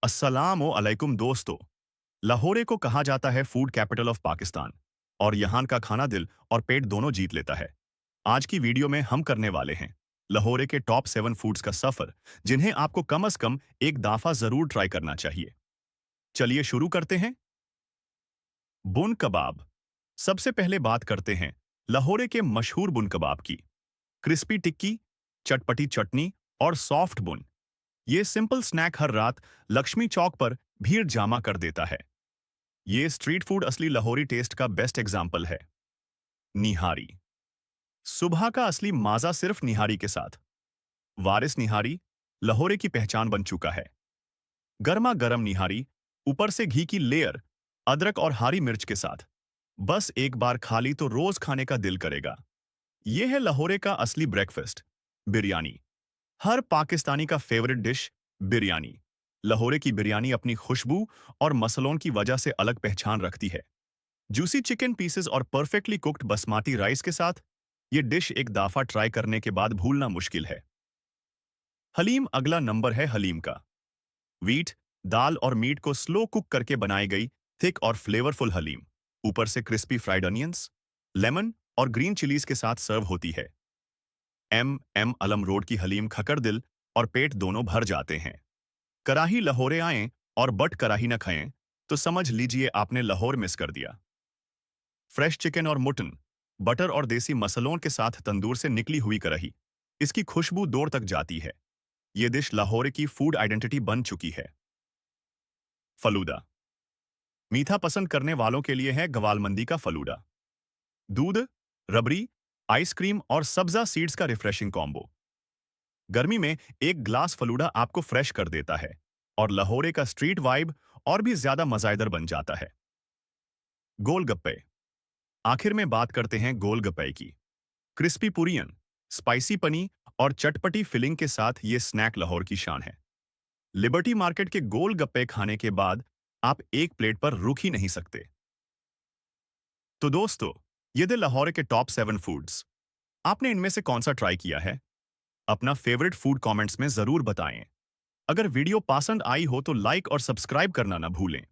अस्सलामु अलैकुम दोस्तों। लाहौरे को कहा जाता है फूड कैपिटल ऑफ पाकिस्तान और यहाँ का खाना दिल और पेट दोनों जीत लेता है। आज की वीडियो में हम करने वाले हैं लाहौरे के टॉप 7 फूड्स का सफर, जिन्हें आपको कम से कम एक दफा जरूर ट्राई करना चाहिए। चलिए शुरू करते हैं। बुन कबाब। सबसे पहले बात करते हैं लाहौरे के मशहूर बुन कबाब की। क्रिस्पी टिक्की, चटपटी चटनी और सॉफ्ट बुन। ये सिंपल स्नैक हर रात लक्ष्मी चौक पर भीड़ जमा कर देता है। ये स्ट्रीट फूड असली लाहौरी टेस्ट का बेस्ट एग्जाम्पल है। निहारी। सुबह का असली माजा सिर्फ निहारी के साथ। वारिस निहारी लाहौरे की पहचान बन चुका है। गर्मा गर्म निहारी, ऊपर से घी की लेयर, अदरक और हरी मिर्च के साथ। बस एक बार खा ली तो रोज खाने का दिल करेगा। यह है लाहौरे का असली ब्रेकफास्ट। बिरयानी। हर पाकिस्तानी का फेवरेट डिश बिरयानी। लाहौरे की बिरयानी अपनी खुशबू और मसालों की वजह से अलग पहचान रखती है। जूसी चिकन पीसेस और परफेक्टली कुक्ड बासमती राइस के साथ ये डिश एक दफा ट्राई करने के बाद भूलना मुश्किल है। हलीम। अगला नंबर है हलीम का। वीट, दाल और मीट को स्लो कुक करके बनाई गई थिक और फ्लेवरफुल हलीम, ऊपर से क्रिस्पी फ्राइड अनियंस, लेमन और ग्रीन चिलीज के साथ सर्व होती है। अलम रोड की हलीम खकर दिल और पेट दोनों भर जाते हैं। कराही लाहौरे आएं और बट कराही न खाएं तो समझ लीजिए आपने लाहौर मिस कर दिया। फ्रेश चिकन और मटन, बटर और देसी मसालों के साथ तंदूर से निकली हुई कराही, इसकी खुशबू दूर तक जाती है। ये डिश लाहौर की फूड आइडेंटिटी बन चुकी है। फलूदा। मीठा पसंद करने वालों के लिए है गवालमंदी का फलूदा। दूध, रबड़ी, आइसक्रीम और सब्जा सीड्स का रिफ्रेशिंग कॉम्बो। गर्मी में एक ग्लास फलूदा आपको फ्रेश कर देता है और लाहौरे का स्ट्रीट वाइब और भी ज्यादा मजाएदार बन जाता है। गोलगप्पे। आखिर में बात करते हैं गोलगप्पे की। क्रिस्पी पुरियन, स्पाइसी पनी और चटपटी फिलिंग के साथ ये स्नैक लाहौर की शान है। लिबर्टी मार्केट के गोलगप्पे खाने के बाद आप एक प्लेट पर रुक ही नहीं सकते। तो दोस्तों, ये थे लाहौर के टॉप 7 फूड्स। आपने इनमें से कौन सा ट्राई किया है? अपना फेवरेट फूड कमेंट्स में जरूर बताएं। अगर वीडियो पसंद आई हो तो लाइक और सब्सक्राइब करना ना भूलें।